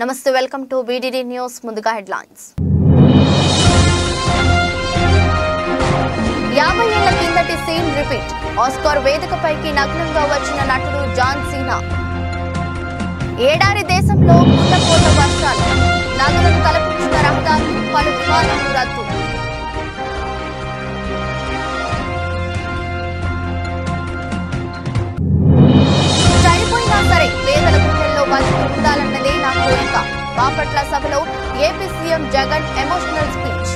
నమస్తే welcome to BDD news ముందుగా headlines 50 ఏళ్ల కిందటి సీన్ రిపీట్ ఆస్కార్ వేదికపైకి నగ్నంగా వచ్చిన నటుడు జాన్ సీనా ఏడారి దేశంలో కుండపోత వర్షాలు నదులను తలపించిన రహదారులు పలు విమానాలు రద్దు చనిపోయినా సరే పేదల గుండెల్లో బతికి ఉండాలన్నదే నా కోరిక బాపట్ల సభలో AP CM Jagan emotional speech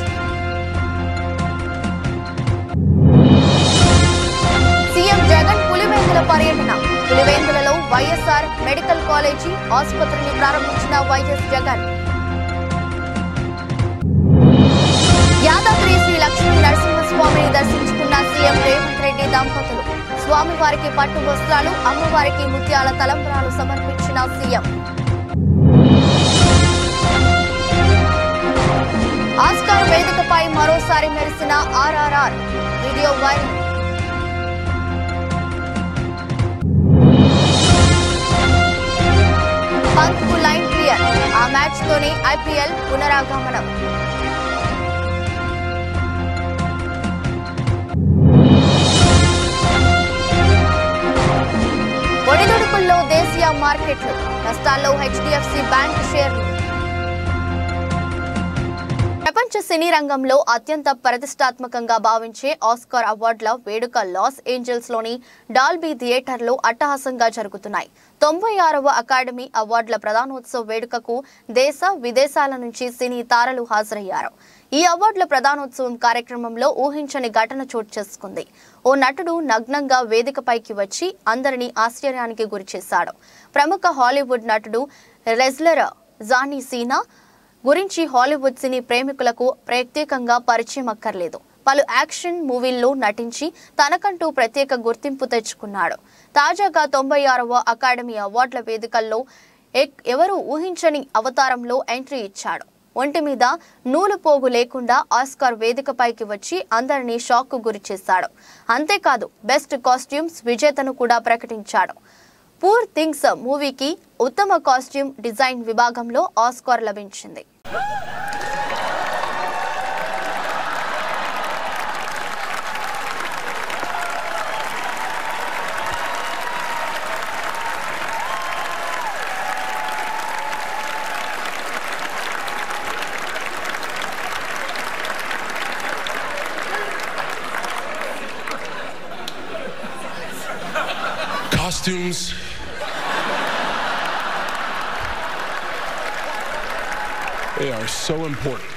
CM Jagan Pulivendula పర్యటన పులివెందులలో వైఎస్ఆర్ మెడికల్ కాలేజీ ఆసుపత్రిని ప్రారంభించిన వైఎస్ జగన్ యాదాద్రి శ్రీ లక్ష్మీ నరసింహస్వామిని దర్శించుకున్న సీఎం రేవంత్ రెడ్డి దంపతులు స్వామివారికి పట్టు వస్త్రాలు అమ్మవారికి ముత్యాల తలంబ్రాలు సమర్పించిన సీఎం ఆస్కార్ వేదికపై మరోసారి మెరిసిన ఆర్ఆర్ఆర్ వీడియో వైరల్ పంత్కు లైన్ క్లియర్ ఆ మ్యాచ్ తోనే ఐపీఎల్ పునరాగమనం ఒడిదుడుకుల్లో దేశీయ మార్కెట్లు నష్టాల్లో హెచ్డిఎఫ్సి బ్యాంక్ షేర్లు ప్రపంచ సినీ రంగంలో అత్యంత ప్రతిష్టాత్మకంగా భావించే ఆస్కార్ అవార్డుల వేడుక లాస్ ఏంజల్స్ లోని డాల్బీ థియేటర్లో అట్టహాసంగా జరుగుతున్నాయి 96వ అకాడమీ అవార్డుల ప్రధానోత్సవ వేడుకకు దేశ విదేశాల నుంచి సినీ తారలు హాజరయ్యారు ఈ అవార్డుల ప్రధానోత్సవం కార్యక్రమంలో ఊహించని ఘటన చోటు చేసుకుంది ఓ నటుడు నగ్నంగా వేదికపైకి వచ్చి అందరినీ ఆశ్చర్యానికి గురిచేశాడు ప్రముఖ హాలీవుడ్ నటుడు రెజ్లర్ జానీ సీనా గురించి హాలీవుడ్ సినీ ప్రేమికులకు ప్రత్యేకంగా పరిచయం అక్కర్లేదు పలు యాక్షన్ మూవీల్లో నటించి తనకంటూ ప్రత్యేక గుర్తింపు తెచ్చుకున్నాడు తాజాగా 96వ అకాడమీ అవార్డుల వేదికల్లో ఎవరు ఊహించని అవతారంలో ఎంట్రీ ఇచ్చాడు ఒంటి మీద నూలు పోగు లేకుండా ఆస్కార్ వేదికపైకి వచ్చి అందరినీ షాక్కు గురిచేశాడు అంతేకాదు బెస్ట్ కాస్ట్యూమ్స్ విజేతను కూడా ప్రకటించాడు పూర్ థింగ్స్ మూవీకి ఉత్తమ కాస్ట్యూమ్ డిజైన్ విభాగంలో ఆస్కార్ లభించింది Costumes. They are so important.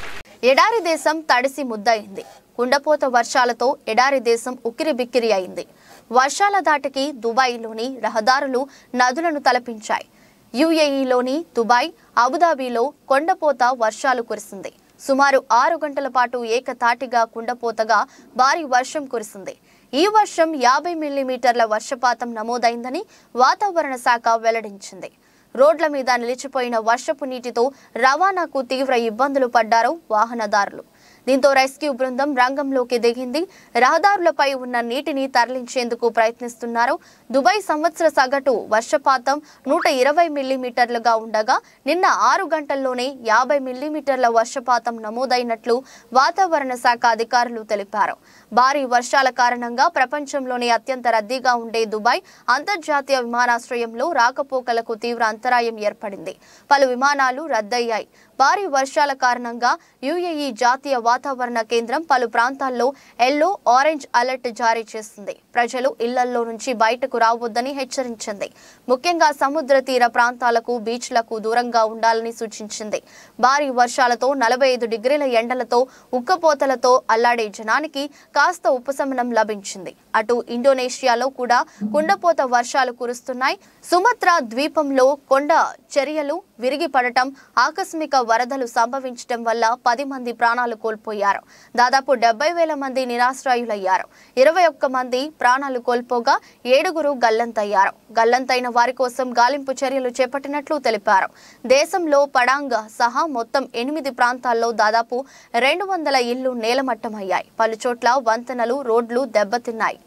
ఎడారి దేశం తడిసి ముద్దయింది కుండపోత వర్షాలతో ఎడారి దేశం ఉక్కిరిబిక్కిరి అయింది వర్షాల దాటికి దుబాయ్లోని రహదారులు నదులను తలపించాయి యుఏఈలోని దుబాయ్ అబుదాబిలో కొండపోత వర్షాలు కురిసింది సుమారు 6 గంటల పాటు ఏకతాటిగా కుండపోతగా భారీ వర్షం కురిసింది ఈ వర్షం 50 మిల్లీమీటర్ల వర్షపాతం నమోదైందని వాతావరణ శాఖ వెల్లడించింది రోడ్ల మీద నిలిచిపోయిన వర్షపు నీటితో రవాణాకు తీవ్ర ఇబ్బందులు పడ్డారు వాహనదారులు దీంతో రెస్క్యూ బృందం రంగంలోకి దిగింది రహదారులపై ఉన్న నీటిని తరలించేందుకు ప్రయత్నిస్తున్నారు దుబాయ్ సంవత్సర సగటు వర్షపాతం 120 మిల్లీమీటర్లుగా ఉండగా నిన్న 6 గంటల్లోనే 50 మిల్లీమీటర్ల వర్షపాతం నమోదైనట్లు వాతావరణ శాఖ అధికారులు తెలిపారు భారీ వర్షాల కారణంగా ప్రపంచంలోనే అత్యంత రద్దీగా ఉండే దుబాయ్ అంతర్జాతీయ విమానాశ్రయంలో రాకపోకలకు తీవ్ర అంతరాయం ఏర్పడింది పలు విమానాలు రద్దయ్యాయి భారీ వర్షాల కారణంగా యుఏఈ జాతీయ వాతావరణ కేంద్రం పలు ప్రాంతాల్లో ఎల్లో ఆరెంజ్ అలర్ట్ జారీ చేసింది ప్రజలు ఇళ్లలో నుంచి బయటకు రావద్దని హెచ్చరించింది ముఖ్యంగా సముద్ర తీర ప్రాంతాలకు బీచ్లకు దూరంగా ఉండాలని సూచించింది భారీ వర్షాలతో 45 డిగ్రీల ఎండలతో ఉక్కపోతలతో అల్లాడే జనానికి కాస్త ఉపశమనం లభించింది అటు ఇండోనేషియాలో కూడా కుండపోత వర్షాలు కురుస్తున్నాయి సుమత్రా ద్వీపంలో కొండ చర్యలు విరిగి పడటం ఆకస్మిక వరదలు సంభవించడం వల్ల 10 మంది ప్రాణాలు కోల్పోయారు దాదాపు 70,000 మంది నిరాశ్రయులయ్యారు 21 మంది ప్రాణాలు కోల్పోగా 7గురు గల్లంతయ్యారు గల్లంతైన వారి కోసం గాలింపు చర్యలు చేపట్టినట్లు తెలిపారు దేశంలో పడాంగ్ సహా మొత్తం 8 ప్రాంతాల్లో దాదాపు 200 ఇళ్లు నేలమట్టమయ్యాయి పలుచోట్ల వంతెనలు రోడ్లు దెబ్బతిన్నాయి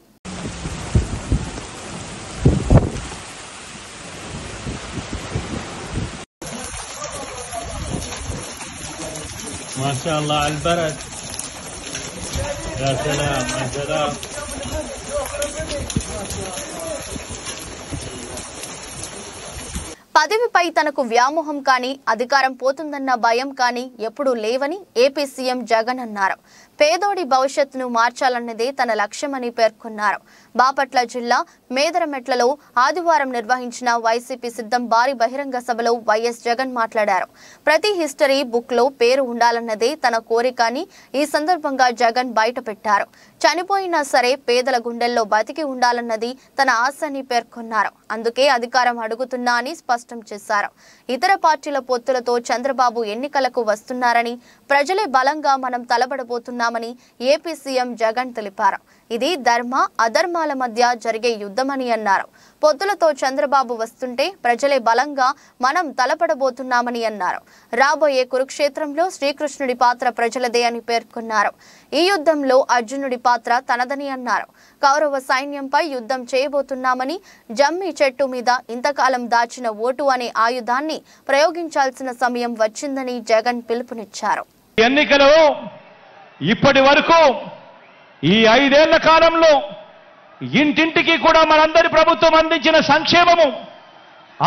ما شاء الله على البرد. يا سلام يا سلام. పదవిపై తనకు వ్యామోహం కానీ అధికారం పోతుందన్న భయం కానీ ఎప్పుడూ లేవని ఏపీ సీఎం జగన్ అన్నారు. పేదోడి భవిష్యత్తును మార్చాలన్నదే తన లక్ష్యమని పేర్కొన్నారు. బాపట్ల జిల్లా మేదరమెట్లలో ఆదివారం నిర్వహించిన వైసీపీ సిద్ధం భారీ బహిరంగ సభలో వైఎస్ జగన్ మాట్లాడారు. ప్రతి హిస్టరీ బుక్ లో పేరు ఉండాలన్నదే తన కోరిక అని ఈ సందర్భంగా జగన్ బయటపెట్టారు. చనిపోయినా సరే పేదల గుండెల్లో బతికి ఉండాలన్నది తన ఆశ అని పేర్కొన్నారు. అందుకే అధికారం అడుగుతున్నా అని స్పష్టం చేశారు. ఇతర పార్టీల పొత్తులతో చంద్రబాబు ఎన్నికలకు వస్తున్నారని, ప్రజలే బలంగా మనం తలబడబోతున్నామని ఏపీ సీఎం జగన్ తెలిపారు. ఇది ధర్మ అధర్మాల మధ్య జరిగే యుద్ధమని అన్నారు. పొత్తులతో చంద్రబాబు వస్తుంటే ప్రజలే బలంగా మనం తలపడబోతున్నామని అన్నారు. రాబోయే కురుక్షేత్రంలో శ్రీకృష్ణుడి పాత్ర ప్రజలదే అని పేర్కొన్నారు. ఈ యుద్ధంలో అర్జునుడి పాత్ర తనదని అన్నారు. కౌరవ సైన్యంపై యుద్ధం చేయబోతున్నామని, జమ్మి చెట్టు మీద ఇంతకాలం దాచిన ఓటు అనే ఆయుధాన్ని ప్రయోగించాల్సిన సమయం వచ్చిందని జగన్ పిలుపునిచ్చారు. ఎన్నికలు ఇప్పటి వరకు ఈ 5 ఏళ్ల కాలంలో ఇంటింటికి కూడా మనందరి ప్రభుత్వం అందించిన సంక్షేమము,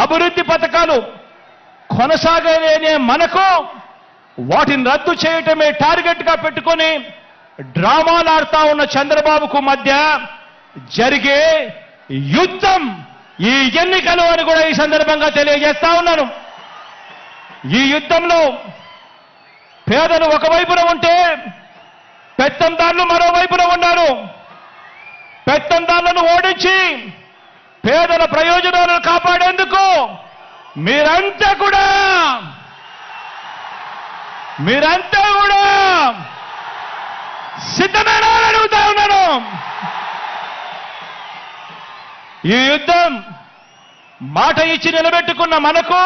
అభివృద్ధి పథకాలు కొనసాగలేనే మనకు వాటిని రద్దు చేయటమే టార్గెట్ గా పెట్టుకొని డ్రామాలు ఆడుతా ఉన్న చంద్రబాబుకు మధ్య జరిగే యుద్ధం ఈ ఎన్నికలు అని కూడా ఈ సందర్భంగా తెలియజేస్తా ఉన్నాను. ఈ యుద్ధంలో పేదలు ఒకవైపున ఉంటే పెత్తందారులు మరోవైపున ఉన్నారు. పెత్తందారులను ఓడించి పేదల ప్రయోజనాలను కాపాడేందుకు మీరంతా కూడా సిద్ధమేనా అడుగుతా ఉన్నాను. ఈ యుద్ధం మాట ఇచ్చి నిలబెట్టుకున్న మనకు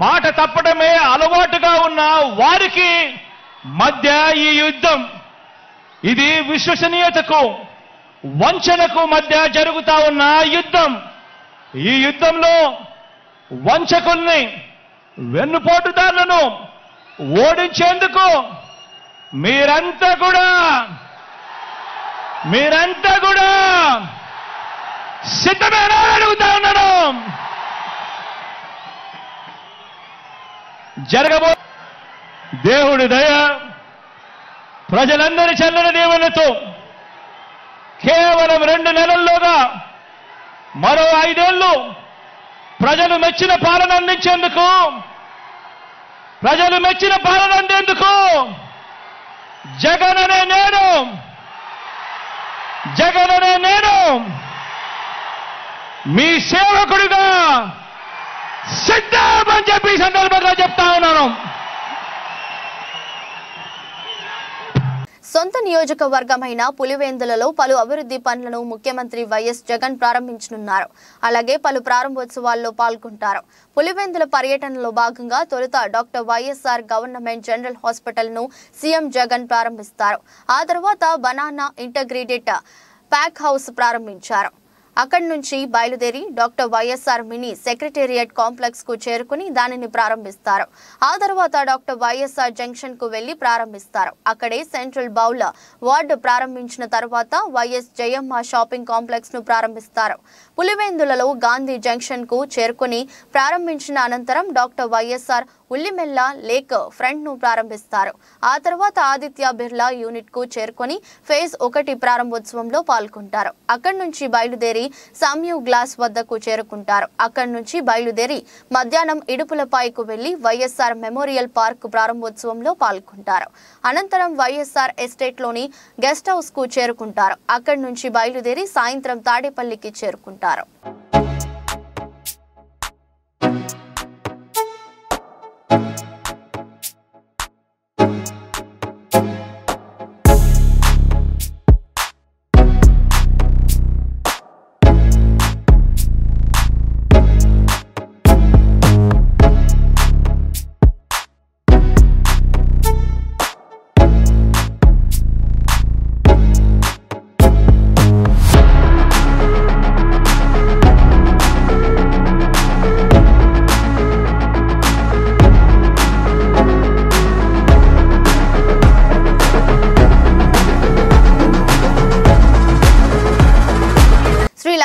మాట తప్పడమే అలవాటుగా ఉన్న వారికి మధ్య ఈ యుద్ధం, ఇది విశ్వసనీయతకు వంచనకు మధ్య జరుగుతా ఉన్న యుద్ధం. ఈ యుద్ధంలో వంచకుల్ని, వెన్నుపోటుదారులను ఓడించేందుకు మీరంతా కూడా సిద్ధమేనా అడుగుతా ఉన్నాను. జరగబో దేవుడి దయ, ప్రజలందరి చల్లని దీవెనలతో కేవలం 2 నెలల్లోగా మరో 5 ఏళ్లు ప్రజలు మెచ్చిన పాలన అందించేందుకు, జగన్ అనే నేను మీ సేవకుడిగా సిద్ధమని చెప్పి ఈ సందర్భంగా చెప్తా ఉన్నాను. సొంత నియోజకవర్గమైన పులివెందులలో పలు అభివృద్ధి పనులను ముఖ్యమంత్రి వైఎస్ జగన్ ప్రారంభించనున్నారు. అలాగే పలు ప్రారంభోత్సవాల్లో పాల్గొంటారు. పులివెందుల పర్యటనలో భాగంగా తొలుత doctor YSR government general hospital ను సీఎం జగన్ ప్రారంభిస్తారు. ఆ తర్వాత బనానా ఇంటగ్రేటెడ్ ప్యాక్ హౌస్ ప్రారంభించారు. అక్కడి నుంచి బయలుదేరి doctor YSR mini secretariat complex కు చేరుకుని దానిని ప్రారంభిస్తారు. ఆ తర్వాత డాక్టర్ వైఎస్ఆర్ జంక్షన్ కు వెళ్లి ప్రారంభిస్తారు. అక్కడే సెంట్రల్ బౌల్ వార్డు ప్రారంభించిన తర్వాత వైఎస్ జయమ్మ షాపింగ్ కాంప్లెక్స్ ను ప్రారంభిస్తారు. పులివెందులలో గాంధీ జంక్షన్ కు చేరుకుని ప్రారంభించిన అనంతరం డాక్టర్ వైఎస్ఆర్ ఉల్లిమెల్ల లేక్ ఫ్రంట్ ను ప్రారంభిస్తారు. ఆ తర్వాత ఆదిత్య బిర్లా యూనిట్ కు చేరుకొని ఫేజ్ 1 ప్రారంభోత్సవంలో పాల్గొంటారు. అక్కడి నుంచి బయలుదేరి సామ్యూ గ్లాస్ వద్దకు చేరుకుంటారు. అక్కడి నుంచి బయలుదేరి మధ్యాహ్నం ఇడుపులపాయకు వెళ్లి వైఎస్ఆర్ మెమోరియల్ పార్క్ ప్రారంభోత్సవంలో పాల్గొంటారు. అనంతరం వైఎస్ఆర్ ఎస్టేట్ లోని గెస్ట్ హౌస్ కు చేరుకుంటారు. అక్కడి నుంచి బయలుదేరి సాయంత్రం తాడేపల్లికి చేరుకుంటారు.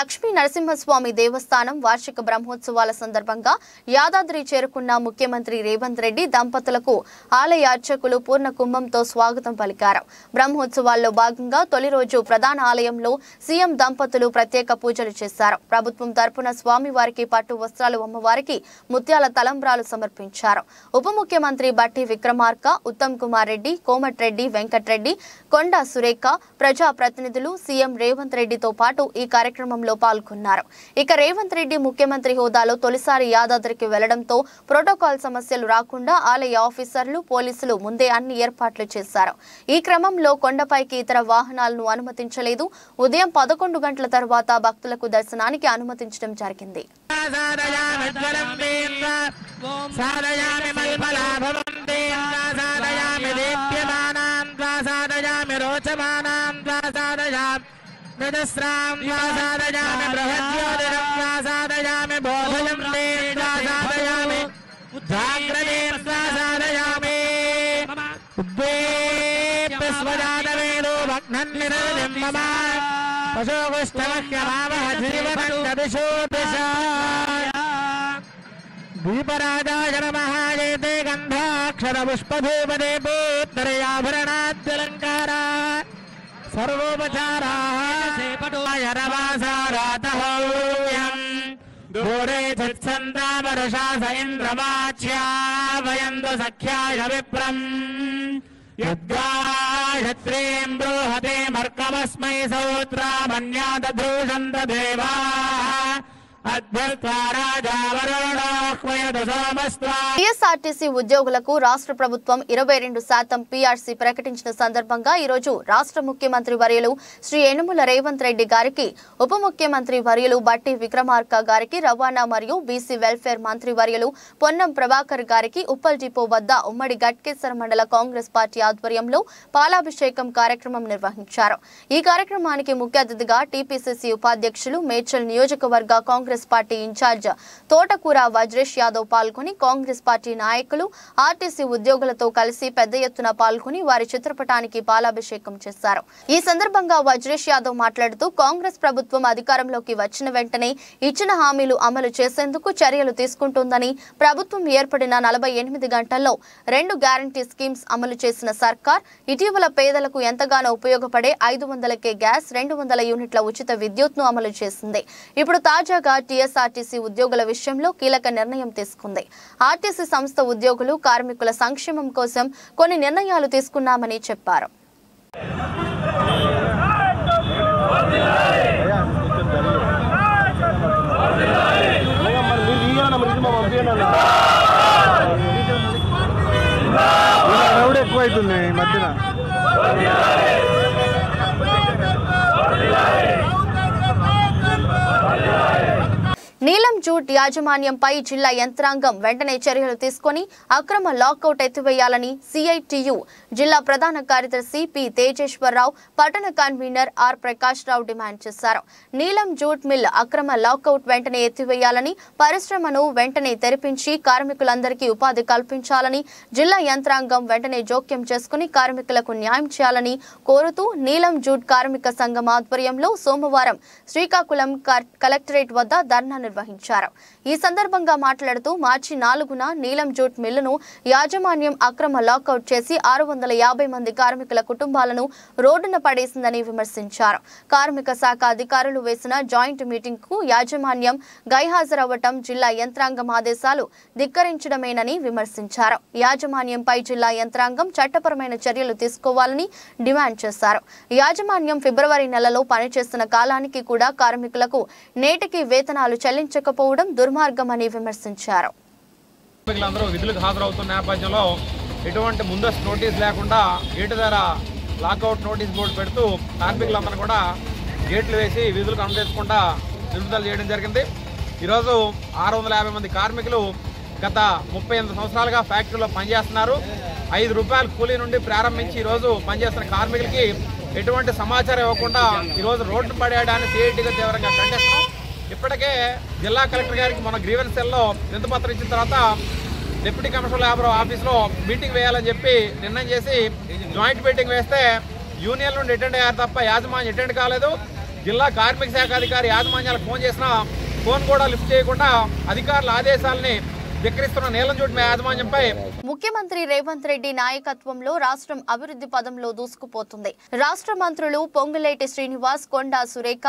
లక్ష్మీ నరసింహస్వామి దేవస్థానం వార్షిక బ్రహ్మోత్సవాల సందర్భంగా యాదాద్రి చేరుకున్న ముఖ్యమంత్రి రేవంత్ రెడ్డి దంపతులకు ఆలయ అర్చకులు పూర్ణ కుంభంతో స్వాగతం పలికారు. బ్రహ్మోత్సవాల్లో భాగంగా తొలి రోజు ప్రధాన ఆలయంలో సీఎం దంపతులు ప్రత్యేక పూజలు చేశారు. ప్రభుత్వం తరపున స్వామివారికి పట్టు వస్త్రాలు, అమ్మవారికి ముత్యాల తలంబ్రాలు సమర్పించారు. ఉప ముఖ్యమంత్రి బట్టి విక్రమార్క, ఉత్తమ్ కుమార్ రెడ్డి, కోమటిరెడ్డి వెంకటరెడ్డి, కొండా సురేఖ, ప్రజా ప్రతినిధులు సీఎం రేవంత్ రెడ్డితో పాటు ఈ కార్యక్రమంలో పాల్గొన్నారు. ఇక రేవంత్ రెడ్డి ముఖ్యమంత్రి హోదాలో తొలిసారి యాదాద్రికి వెళ్లడంతో ప్రోటోకాల్ సమస్యలు రాకుండా ఆలయ ఆఫీసర్లు, పోలీసులు ముందే అన్ని ఏర్పాట్లు చేశారు. ఈ క్రమంలో కొండపైకి ఇతర వాహనాలను అనుమతించలేదు. ఉదయం 11 గంటల తర్వాత భక్తులకు దర్శనానికి అనుమతించడం జరిగింది. निदस्रां वासादयामि बृहद्योतिरं वासादयामि बोधयं दें वासादयामि जाग्रतीं वासादयामि उद्वेप्यस्वजातवेदो भग्नन्निरतिं मम पशुपुष्टमह्यमावह जीवनन्ददिशो दिशा दीपराजाय नमः एते गन्धाक्षरपुष्पधूपदे पूत्तरयाभरणाद्यलङ्कारा सर्वोपचाराः दूरे चित्सन्दामरुषा स इन्द्रवाच्या वयन्तु सख्याय विप्रम् यद्गायत्रीं बृहते मर्कमस्मै सौत्रामन्यादधूषन्त देवाः టీఎస్ఆర్టీసీ ఉద్యోగులకు రాష్ట్ర ప్రభుత్వం 22% పీఆర్సీ ప్రకటించిన సందర్భంగా ఈ రోజు రాష్ట్ర ముఖ్యమంత్రి వర్యులు శ్రీ యనుమల రేవంత్ రెడ్డి గారికి, ఉప ముఖ్యమంత్రి వర్యులు బట్టి విక్రమార్క గారికి, రవాణా మరియు బీసీ వెల్ఫేర్ మంత్రి వర్యులు పొన్నం ప్రభాకర్ గారికి ఉప్పల్ డిపో వద్ద ఉమ్మడి గట్కేసర్ మండల కాంగ్రెస్ పార్టీ ఆధ్వర్యంలో పాలాభిషేకం కార్యక్రమం నిర్వహించారు. ఈ కార్యక్రమానికి ముఖ్య అతిథిగా టీపీసీసీ ఉపాధ్యక్షులు, మేడ్చల్ నియోజకవర్గ కాంగ్రెస్ పార్టీ ఇన్ఛార్జ్ తోటకూర వజ్రేష్ యాదవ్ పాల్గొని కాంగ్రెస్ పార్టీ నాయకులు, ఆర్టీసీ ఉద్యోగులతో కలిసి పెద్ద ఎత్తున పాల్గొని వారి చిత్రపటానికి పాలాభిషేకం చేశారు. ఈ సందర్భంగా వజ్రేష్ యాదవ్ మాట్లాడుతూ కాంగ్రెస్ ప్రభుత్వం అధికారంలోకి వచ్చిన వెంటనే ఇచ్చిన హామీలు అమలు చేసేందుకు చర్యలు తీసుకుంటుందని, ప్రభుత్వం ఏర్పడిన 48 గంటల్లో 2 గ్యారంటీ స్కీమ్స్ అమలు చేసిన సర్కార్ ఇటీవల పేదలకు ఎంతగానో ఉపయోగపడే 500కే గ్యాస్, 200 యూనిట్ల ఉచిత విద్యుత్ను అమలు చేసింది. ఇప్పుడు తాజాగా టీఎస్ఆర్టీసీ ఉద్యోగుల విషయంలో కీలక నిర్ణయం తీసుకుంది. ఆర్టీసీ సంస్థ ఉద్యోగులు, కార్మికుల సంక్షేమం కోసం కొన్ని నిర్ణయాలు తీసుకున్నామని చెప్పారు. ఎక్కువైతుంది ఈ మధ్యన. నీలం జూట్ యాజమాన్యంపై జిల్లా యంత్రాంగం వెంటనే చర్యలు తీసుకుని అక్రమ లాకౌట్ ఎత్తివేయాలని సిఐటియు జిల్లా ప్రధాన కార్యదర్శి పి తేజేశ్వరరావు, పట్టణ convener R Prakash Rao demand చేశారు. నీలం జూట్ మిల్ అక్రమ లాకౌట్ వెంటనే ఎత్తివేయాలని, పరిశ్రమను వెంటనే తెరిపించి కార్మికులందరికీ ఉపాధి కల్పించాలని, జిల్లా యంత్రాంగం వెంటనే జోక్యం చేసుకుని కార్మికులకు న్యాయం చేయాలని కోరుతూ నీలం జూట్ కార్మిక సంఘం ఆధ్వర్యంలో సోమవారం శ్రీకాకుళం కలెక్టరేట్ వద్ద ధర్నా నిర్వహించారు. ఈ సందర్భంగా మాట్లాడుతూ మార్చి 4న నీలం జూట్ మిల్లును యాజమాన్యం అక్రమ లాకౌట్ చేసి 650 మంది కార్మికుల కుటుంబాలను రోడ్డున పడేసిందని విమర్శించారు. కార్మిక శాఖ అధికారులు వేసిన జాయింట్ మీటింగ్ కు యాజమాన్యం గైహాజరవ్వటం జిల్లా యంత్రాంగం ఆదేశాలు ధిక్కరించడమేనని విమర్శించారు. యాజమాన్యంపై జిల్లా యంత్రాంగం చట్టపరమైన చర్యలు తీసుకోవాలని డిమాండ్ చేశారు. యాజమాన్యం ఫిబ్రవరి నెలలో పనిచేస్తున్న కాలానికి కూడా కార్మికులకు నేటికి వేతనాలు చెల్లించకపోవడం దుర్మార్గమని విమర్శించారు. విధులకు హాజరవుతున్న నేపథ్యంలో ఎటువంటి ముందస్తు నోటీస్ లేకుండా గేటు ధర లాకౌట్ నోటీస్ బోర్డు పెడుతూ కార్మికులందరూ కూడా గేట్లు వేసి విధులకు అనుమతించకుండా నిలుపుదల చేయడం జరిగింది. ఈరోజు 650 మంది కార్మికులు గత 38 సంవత్సరాలుగా ఫ్యాక్టరీలో పనిచేస్తున్నారు. 5 రూపాయల కూలీ నుండి ప్రారంభించి ఈరోజు పనిచేస్తున్న కార్మికులకి ఎటువంటి సమాచారం ఇవ్వకుండా ఈరోజు రోడ్డు పడేయడాన్ని సిఐటిగా తీవ్రంగా ఖండిస్తున్నాం. ఇప్పటికే జిల్లా కలెక్టర్ గారికి మన గ్రీవెన్స్ సెల్లో వినతిపత్రం ఇచ్చిన తర్వాత డిప్యూటీ కమిషనర్ లేబర్ ఆఫీస్లో మీటింగ్ వేయాలని చెప్పి నిర్ణయం చేసి జాయింట్ మీటింగ్ వేస్తే యూనియన్ నుండి అటెండ్ అయ్యారు తప్ప యాజమాన్యం అటెండ్ కాలేదు. జిల్లా కార్మిక శాఖ అధికారి యాజమాన్యాలకు ఫోన్ చేసినా ఫోన్ కూడా లిఫ్ట్ చేయకుండా అధికారుల ఆదేశాలని ధిక్కరిస్తున్న నీలంజూటి యాజమాన్యంపై ముఖ్యమంత్రి రేవంత్ రెడ్డి నాయకత్వంలో రాష్ట్రం అభివృద్ధి పదంలో దూసుకుపోతుంది. రాష్ట్ర మంత్రులు పొంగులేటి శ్రీనివాస్, కొండా సురేఖ,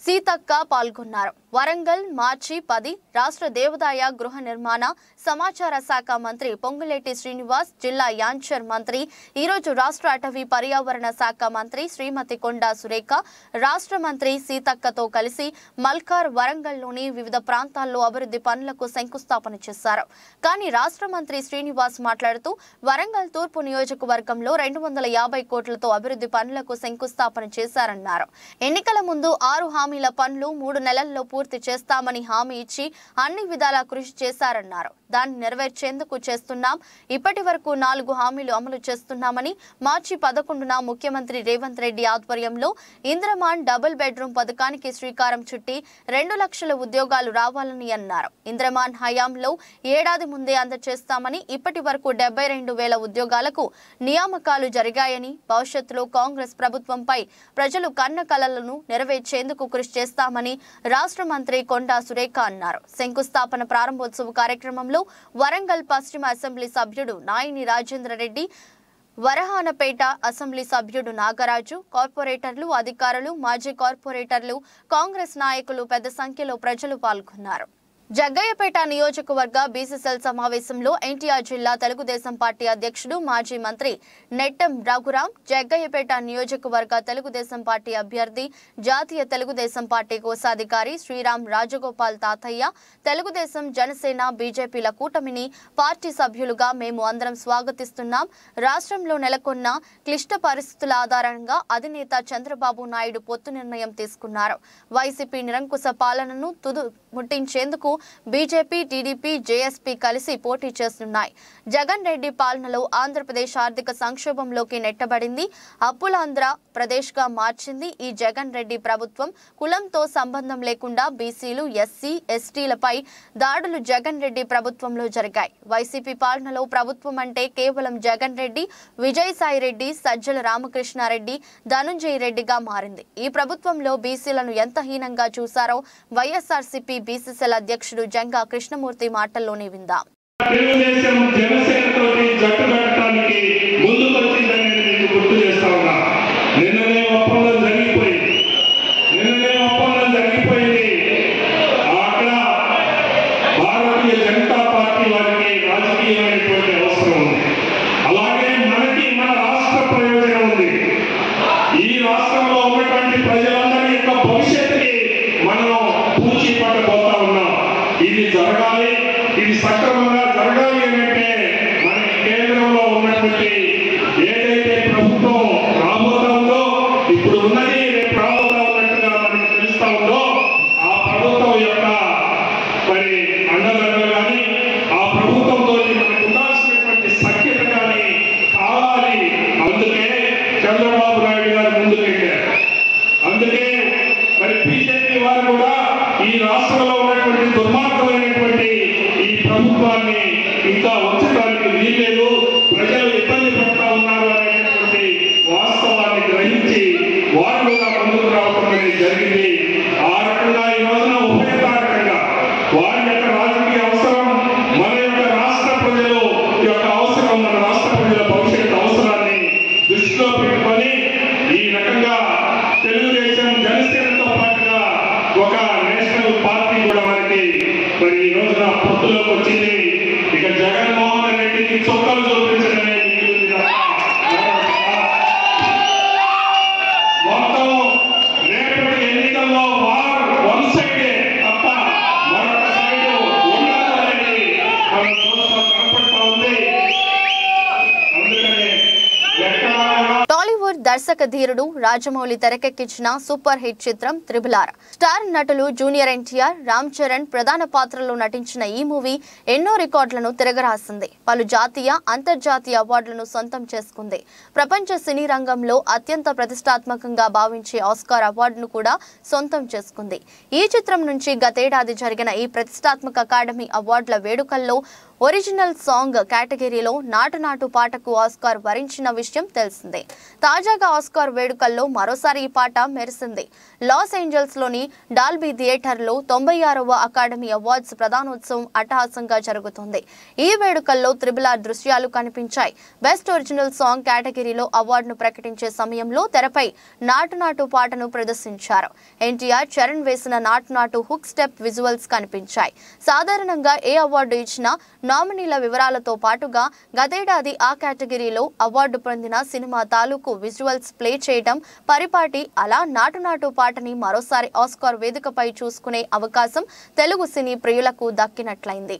సీతక్క పాల్గొన్నారు. వరంగల్ మార్చి 10 రాష్ట్ర దేవాదాయ గృహ నిర్మాణ సమాచార శాఖ మంత్రి పొంగులేటి శ్రీనివాస్, జిల్లా యాంచర్ మంత్రి, ఈరోజు రాష్ట్ర అటవీ పర్యావరణ శాఖ మంత్రి శ్రీమతి కొండా సురేఖ, రాష్ట్ర మంత్రి సీతక్కతో కలిసి మల్కార్, వరంగల్లోని వివిధ ప్రాంతాల్లో అభివృద్ధి పనులకు శంకుస్థాపన చేశారు. కానీ రాష్ట్ర మంత్రి శ్రీనివాస్ మాట్లాడుతూ వరంగల్ తూర్పు నియోజకవర్గంలో 250 కోట్లతో అభివృద్ధి పనులకు శంకుస్థాపన చేశారన్నారు. ఎన్నికల ముందు 6 హామీల పనులు 3 నెలల్లో పూర్తి చేస్తామని హామీ ఇచ్చి అన్ని విధాలా కృషి చేశారన్నారు. దాన్ని నెరవేర్చేందుకు చేస్తున్నాం. ఇప్పటి వరకు 4 హామీలు అమలు చేస్తున్నామని, మార్చి 11న ముఖ్యమంత్రి రేవంత్ రెడ్డి ఆధ్వర్యంలో ఇంద్రమాన్ డబుల్ బెడ్రూమ్ పథకానికి శ్రీకారం చుట్టి 2 లక్షల ఉద్యోగాలు రావాలని అన్నారు. ఇంద్రమాన్ హయాంలో ఏడాది ముందే అందజేస్తామని, ఇప్పటి వరకు 72,000 ఉద్యోగాలకు నియామకాలు జరిగాయని, భవిష్యత్తులో కాంగ్రెస్ ప్రభుత్వంపై ప్రజలు కన్న కలలను నెరవేర్చేందుకు కృషి చేస్తామని రాష్ట్ర మంత్రి కొండా సురేఖ అన్నారు. శంకుస్థాపన ప్రారంభోత్సవ కార్యక్రమంలో వరంగల్ పశ్చిమ అసెంబ్లీ సభ్యుడు నాయిని రాజేంద్ర రెడ్డి, వరహానపేట అసెంబ్లీ సభ్యుడు నాగరాజు, కార్పొరేటర్లు, అధికారులు, మాజీ కార్పొరేటర్లు, కాంగ్రెస్ నాయకులు పెద్ద సంఖ్యలో ప్రజలు పాల్గొన్నారు. జగ్గయ్యపేట నియోజకవర్గ బీసీసీఎల్ సమావేశంలో ఎన్టీఆర్ జిల్లా తెలుగుదేశం పార్టీ అధ్యక్షుడు, మాజీ మంత్రి నెట్టెం రఘురాం, జగ్గయ్యపేట నియోజకవర్గ తెలుగుదేశం పార్టీ అభ్యర్థి, జాతీయ తెలుగుదేశం పార్టీ కోశాధికారి శ్రీరామ్ రాజగోపాల్ తాతయ్య, తెలుగుదేశం, జనసేన, బీజేపీల కూటమిని పార్టీ సభ్యులుగా మేము అందరం స్వాగతిస్తున్నాం. రాష్ట్రంలో నెలకొన్న క్లిష్ట పరిస్థితుల ఆధారంగా అధినేత చంద్రబాబు నాయుడు పొత్తు నిర్ణయం తీసుకున్నారు. వైసీపీ నిరంకుశ పాలనను తుది ముట్టించేందుకు బీజేపీ, టీడీపీ, జేఎస్పీ కలిసి పోటీ చేస్తున్నాయి. జగన్ రెడ్డి పాలనలో ఆంధ్రప్రదేశ్ ఆర్థిక సంక్షోభంలోకి నెట్టబడింది. అప్పులాంధ్ర ప్రదేశ్గా మార్చింది. ఈ జగన్ రెడ్డి ప్రభుత్వం కులంతో సంబంధం లేకుండా బీసీలు, ఎస్సీ, ఎస్టీలపై దాడులు జగన్ రెడ్డి ప్రభుత్వంలో జరిగాయి. వైసీపీ పాలనలో ప్రభుత్వం అంటే కేవలం జగన్ రెడ్డి, విజయసాయి రెడ్డి, సజ్జల రామకృష్ణారెడ్డి, ధనుంజయ రెడ్డిగా మారింది. ఈ ప్రభుత్వంలో బీసీలను ఎంత హీనంగా చూశారో వైఎస్ఆర్సీపీ బీసీసీఎల్ అధ్యక్షుడు జంగా కృష్ణమూర్తి మాటల్లోనే విందాం. తెలుగుదేశం జనసేనతో జట్టు కట్టడానికి ముందుకు వచ్చిందని మీకు గుర్తు చేస్తా ఉన్నా. నిన్ననే ఒప్పందం జరిగిపోయింది. అక్కడ భారతీయ జనతా పార్టీ వారికి రాజకీయమైనటువంటి అవసరం ఉంది. అలాగే మనకి మన రాష్ట్ర ప్రయోజనం ఉంది. ఈ రాష్ట్రంలో ఉన్నటువంటి ప్రజలందరి యొక్క భవిష్యత్తుకి మనం పూచి పట్టబోతా ఉన్నాం. ఇది జరగాలి, ఇది సక్రమంగా జరగాలి అంటే మన కేంద్రంలో ఉన్నటువంటి ఏదైతే ప్రభుత్వం రాబోతా ఉందో, ఇప్పుడు ఉన్నది రేపు రాబోతా ఉన్నట్టుగా మనకి తెలుస్తా ఉందో, ఆ ప్రభుత్వం యొక్క మరి అండదండలు కానీ, ఆ ప్రభుత్వంతో మనకు ఉండాల్సినటువంటి సఖ్యత కానీ కావాలి. అందుకే చంద్రబాబు నాయుడు గారు ముందుకెళ్ళారు. అందుకే మరి బీజేపీ వారు కూడా ఈ రాష్ట్రంలో ఉన్నటువంటి దుర్మార్గమైనటువంటి ఈ ప్రభుత్వాన్ని ఇంకా ఉంచడానికి వీల్లేదు, ప్రజలు ఇబ్బంది పడుతూ ఉన్నారు అనేటువంటి వాస్తవాన్ని గ్రహించి వారు కూడా ముందుకు రావడం అనేది జరిగింది. ఆ రకంగా ఈ రోజున ఉపయోగకరంగా వారి యొక్క రాజకీయ అవసరం, మన యొక్క రాష్ట్ర ప్రజలు యొక్క అవసరం, మన రాష్ట్ర ప్రజల భవిష్యత్తు అవసరాన్ని దృష్టిలో పెట్టుకొని ఈ రకంగా తెలుగుదేశం, జనసేనతో పాటుగా ఒక నేషనల్ పార్టీ కూడా మనకి మరి ఈ రోజున పొత్తులోకి వచ్చింది. ఇక జగన్మోహన్ రెడ్డికి చొక్కలు చూపించడమే మిగిలింది తప్ప మొత్తం రేపటి ఎన్నికల్లో వన్ సైడే తప్ప మరొక సైడ్ ఉండదు అనేది మన చూస్తాం కనపడతా ఉంది. అందుకనే టాలీవుడ్ దర్శక ధీరుడు రాజమౌళి తెరకెక్కించిన సూపర్ హిట్ చిత్రం త్రిబుల్.ఆర్. స్టార్ నటులు జూనియర్ ఎన్టీఆర్, రామ్ చరణ్ ప్రధాన పాత్రలో నటించిన ఈ మూవీ ఎన్నో రికార్డులను తిరగరాసింది. పలు జాతీయ, అంతర్జాతీయ అవార్డులను సొంతం చేసుకుంది. ప్రపంచ సినీ రంగంలో అత్యంత ప్రతిష్టాత్మకంగా భావించే ఆస్కార్ అవార్డును కూడా సొంతం చేసుకుంది. ఈ చిత్రం నుంచి గతేడాది జరిగిన ఈ ప్రతిష్టాత్మక అకాడమీ అవార్డుల వేడుకల్లో ఒరిజినల్ సాంగ్ కేటగిరీలో నాటు నాటు పాటకు ఆస్కార్ వరించిన విషయం తెలిసిందే. తాజాగా ఆస్కార్ వేడుకల్లో మరోసారి ఈ పాట మెరిసింది. లాస్ ఏంజల్స్ లోని డాల్బీ థియేటర్లో 96వ అకాడమీ అవార్డ్స్ ప్రధానోత్సవం అట్టహాసంగా జరుగుతుంది. ఈ వేడుకల్లో RRR దృశ్యాలు కనిపించాయి. బెస్ట్ ఒరిజినల్ సాంగ్ కేటగిరీలో అవార్డును ప్రకటించే సమయంలో తెరపై నాటు నాటు పాటను ప్రదర్శించారు. ఎన్టీఆర్, చరణ్ వేసిన నాటు నాటు హుక్ స్టెప్ విజువల్స్ కనిపించాయి. సాధారణంగా ఏ అవార్డు ఇచ్చినా నామినీల వివరాలతో పాటుగా గతేడాది ఆ కేటగిరీలో అవార్డు పొందిన సినిమా తాలూకు విజువల్స్ ప్లే చేయడం పరిపాటి. అలా నాటు నాటు పాటని మరోసారి ఆస్కార్ వేదికపై చూసుకునే అవకాశం తెలుగు సినీ ప్రియులకు దక్కినట్లయింది.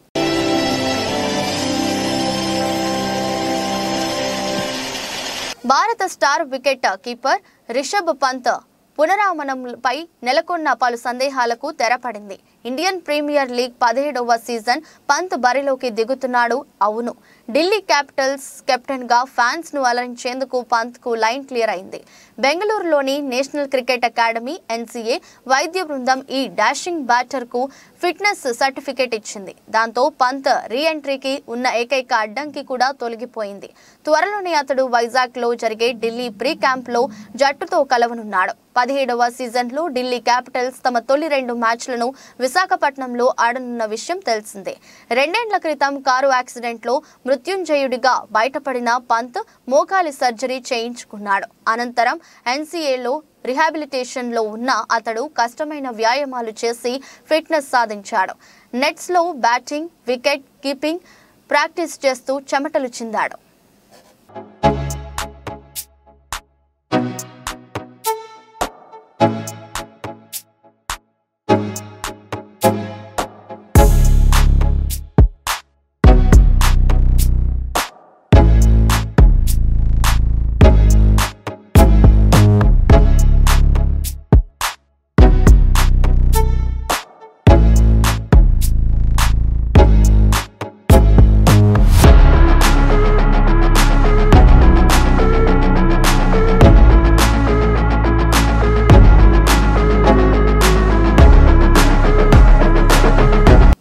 భారత star wicket keeper Rishabh Pant పునరాగమనంపై నెలకొన్న పలు సందేహాలకు తెరపడింది. ఇండియన్ ప్రీమియర్ లీగ్ 17వ సీజన్ పంత్ బరిలోకి దిగుతున్నాడు. అవును, ఢిల్లీ క్యాపిటల్స్ కెప్టెన్ గా ఫ్యాన్స్ ను అలరించేందుకు పంత్ కు లైన్ క్లియర్ అయింది. బెంగళూరులోని నేషనల్ క్రికెట్ అకాడమీ NCA వైద్య బృందం ఈ డాషింగ్ బ్యాటర్ కు ఫిట్నెస్ సర్టిఫికేట్ ఇచ్చింది. దాంతో పంత్ రీ ఎంట్రీకి ఉన్న ఏకైక అడ్డంకి కూడా తొలగిపోయింది. త్వరలోనే అతడు వైజాగ్ లో జరిగే ఢిల్లీ ప్రీ క్యాంప్ లో జట్టుతో కలవనున్నాడు. 17వ సీజన్ లో ఢిల్లీ క్యాపిటల్స్ తమ తొలి 2 మ్యాచ్లను విశాఖపట్నంలో ఆడనున్న విషయం తెలిసిందే. 2 ఏళ్ల క్రితం కారు యాక్సిడెంట్ లో మృత్యుంజయుడిగా బయటపడిన పంత్ మోకాలి సర్జరీ చేయించుకున్నాడు. అనంతరం NCAలో రిహాబిలిటేషన్ లో ఉన్న అతడు కష్టమైన వ్యాయామాలు చేసి ఫిట్నెస్ సాధించాడు. నెట్స్ లో బ్యాటింగ్, వికెట్ కీపింగ్ ప్రాక్టీస్ చేస్తూ చెమటలు చిందాడు.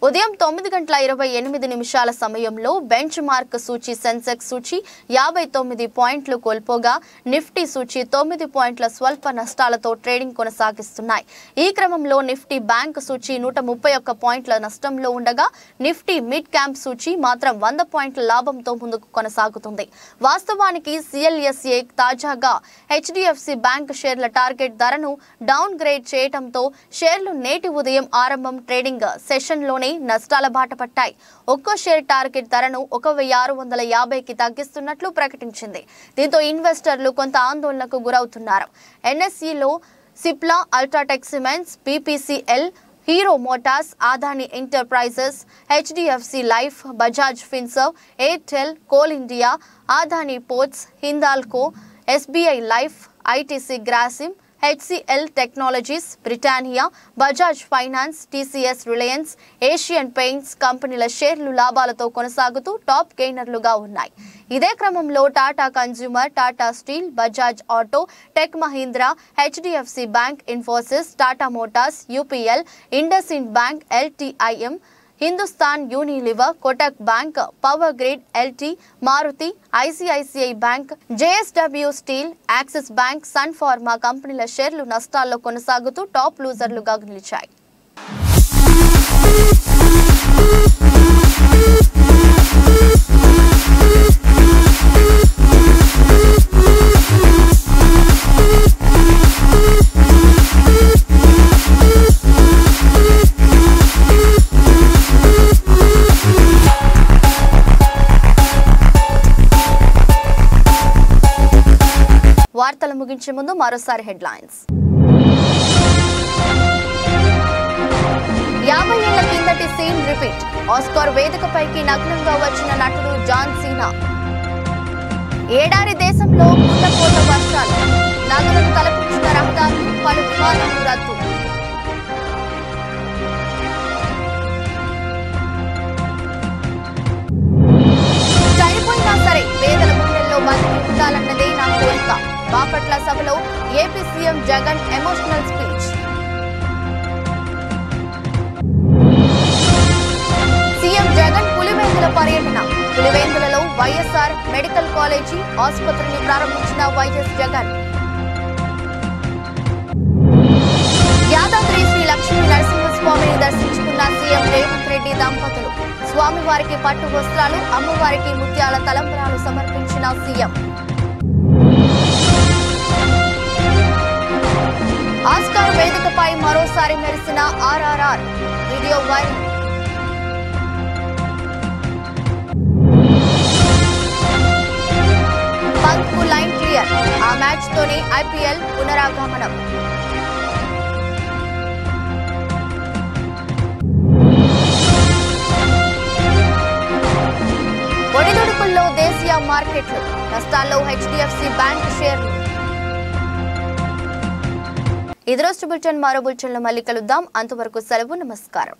ఉదయం 9:28 సమయంలో బెంచ్ మార్క్ సూచి సెన్సెక్స్ సూచి 59 పాయింట్లు కోల్పోగా నిఫ్టీ సూచి 9 పాయింట్ల స్వల్ప నష్టాలతో ట్రేడింగ్ కొనసాగిస్తున్నాయి. ఈ క్రమంలో నిఫ్టీ బ్యాంక్ సూచి 131 పాయింట్ల నష్టంలో ఉండగా నిఫ్టీ మిడ్ క్యాప్ సూచి మాత్రం 100 పాయింట్ల లాభంతో ముందుకు కొనసాగుతుంది. వాస్తవానికి CLSA తాజాగా HDFC బ్యాంక్ షేర్ల టార్గెట్ ధరను డౌన్ గ్రేడ్ చేయడంతో షేర్లు నేటి ఉదయం ఆరంభం ట్రేడింగ్ సెషన్లోనే నష్టాల బాట పట్టాయి. ఒక్కో షేర్ టార్గెట్ ధరను 1650కి తగ్గిస్తున్నట్లు ప్రకటించింది. దీంతో ఇన్వెస్టర్లు కొంత ఆందోళనకు గురవుతున్నారు. NSEలో Cipla, UltraTech Cements, BPCL, Hero Motors, Adani Enterprises, HDFC Life, Bajaj Finserv, Airtel, Coal India, Adani Ports, Hindalco, SBI Life, ITC Grasim, HCL Technologies, Britannia, Bajaj Finance, TCS Reliance, Asian Paints కంపెనీల షేర్లు లాభాలతో కొనసాగుతూ టాప్ గెయినర్లుగా ఉన్నాయి. ఇదే క్రమంలో Tata Consumer, Tata Steel, Bajaj Auto, Tech Mahindra, HDFC Bank, Infosys, Tata Motors, UPL, IndusInd Bank, LTIM, Hindustan Unilever, Kotak Bank, Power Grid, LT, Maruti, ICICI bank, JSW steel, Axis bank, Sun Pharma కంపెనీల షేర్లు నష్టాల్లో కొనసాగుతూ టాప్ లూజర్లుగా నిలిచాయి. వార్తలు ముగించే ముందు మరోసారి హెడ్లైన్స్. 50 ఏళ్ల కిందటి సీన్ రిపీట్. ఆస్కార్ వేదికపైకి నగ్నంగా వచ్చిన నటుడు జాన్ సీనా. ఏడారి దేశంలో కుండపోత వర్షాలు, నదులను తలపించిన రహదారులు, పలు విమానాలు రద్దు. చనిపోయినా సరే పేదల గుండెల్లో బతికి ఉండాలన్నదే నా కోరిక. బాపట్ల సభలో AP CM Jagan emotional speech. CM Jagan Pulivendula పర్యటన పులివెందులలో వైఎస్ఆర్ మెడికల్ కాలేజీ ఆసుపత్రిని ప్రారంభించిన వైఎస్ జగన్. యాదాద్రి శ్రీ లక్ష్మీ నరసింహస్వామిని దర్శించుకున్న సీఎం రేవంత్ రెడ్డి దంపతులు. స్వామివారికి పట్టు వస్త్రాలు, అమ్మవారికి ముత్యాల తలంబరాలు సమర్పించిన సీఎం. ఆస్కార్ వేదికపై మరోసారి మెరిసిన ఆర్ఆర్ఆర్ వీడియో వైరల్. పంత్కు లైన్ క్లియర్. ఆ మ్యాచ్ తోనే ఐపీఎల్ పునరాగమనం. ఒడిదుడుకుల్లో దేశీయ మార్కెట్లు. నష్టాల్లో హెచ్డిఎఫ్సి బ్యాంక్ షేర్లు. ఇది రోజు బులెటిన్. మరో బులెటిన్లో మళ్ళీ కలుద్దాం. అంతవరకు సెలవు. నమస్కారం.